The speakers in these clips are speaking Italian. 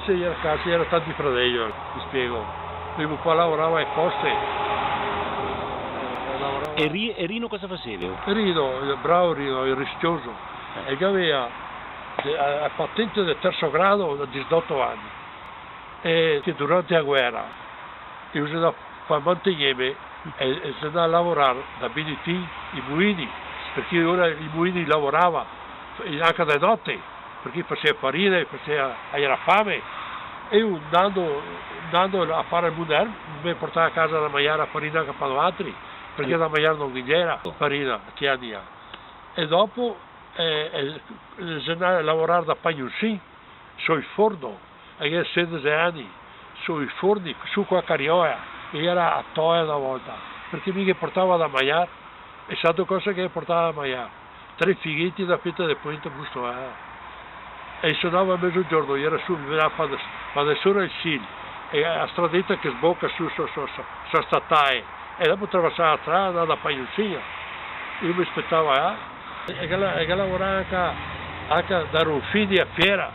se era a casa, era tanti fratelli, ti spiego. Mio papà lavorava ai poste. E Rino cosa facevi? Rino, bravo Rino, il rischioso. E che aveva la patente del terzo grado da 18 anni. E che durante la guerra io sono da fare mantenere e sono andato a lavorare da BDT i mulini, perché ora i mulini lavorava anche da notte, perché faceva farina, era fame. E io andando a fare il moderno mi portava a casa da mangiare farina che fanno altri, perché da mangiare non c'era farina che anni ha. E dopo sono andato a lavorare da pagnussì, sul forno, avevo 16 anni, sui forni, su qua a Carioia, e era a Toia una volta, perché mica portava da mangiare, è stata cosa che portava da mangiare, 3 fighetti da fetta del punto busto, e suonava a mezzogiorno, era su, veniva a fare solo il SIL, e a stradetta che sbocca su statale, e dopo attraversava la strada da Pagnuzzina, io mi aspettavo, e che lavorava anche da Ruffini a Fiera,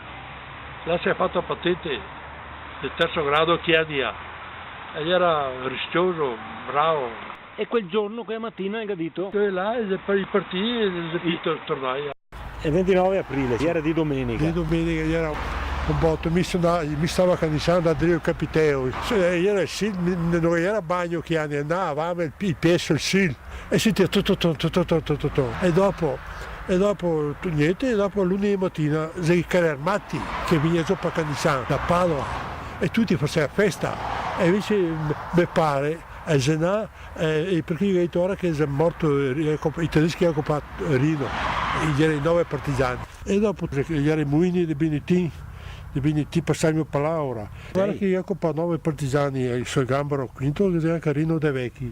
là si è fatto patente del terzo grado che anni ha, e era rischioso, bravo. E quel giorno, quella mattina, hai detto? E là, per i partiti, e tornai. Il 29 aprile, era di domenica. Di domenica era un botto, mi stava candidando da Adrio Capiteo. Era il SIL, non era bagno che anni andava, il peso il SIL e sentiva tutto. E dopo niente, e dopo lunedì mattina i carri armati che venivano per candidare da Padova e tutti facevano festa. E invece mi pare a Zenà, perché io ho detto ora che è morto, i tedeschi hanno occupato Rino, erano i 9 partigiani. E dopo erano i mulini di BNT passavano per l'ora. Guarda che io ho occupato 9 partigiani sul Gambaro, quinto che anche Rino dei Vecchi.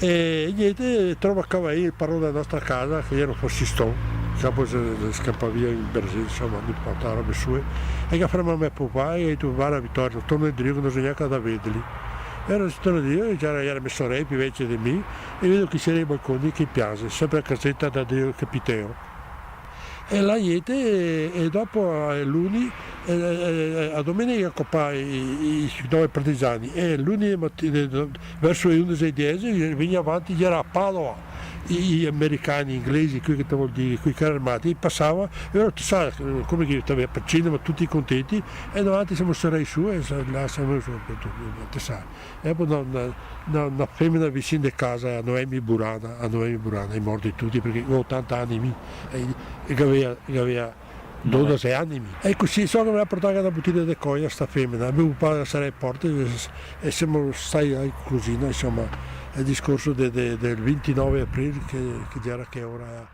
E niente, trovo a Cavaì, parlo della nostra casa, che era un fascistone, capo scappa via in Brasile, insomma, mi portava robe sue. E che ferma a me papà e ho detto, guarda Vittorio, torno a dire che non so neanche da vederli. Era torno a dire, era messo repi invece di me, e vedo che c'era i balconi che piace, sempre a casetta da Dio Capiteo. E la niente, e dopo lunedì, a domenica accoppa i 9 partigiani, e lunedì mattina, verso le 11:10, veniva avanti, era a Padova, gli americani, inglesi, qui che te vuol dire, qui carri armati, passava, e ora tu sai, come che aveva per cinema, tutti contenti, e davanti siamo stati su, e là siamo su, tu sai. E poi una femmina vicino di casa, a Noemi Burana, è morti tutti, perché ho 80 anni, e che aveva 12 anni. E così so che mi ha portato una bottiglia di coia sta femmina, mio padre sarà porte e siamo stati a conclusione, insomma, il discorso del 29 aprile che era che ora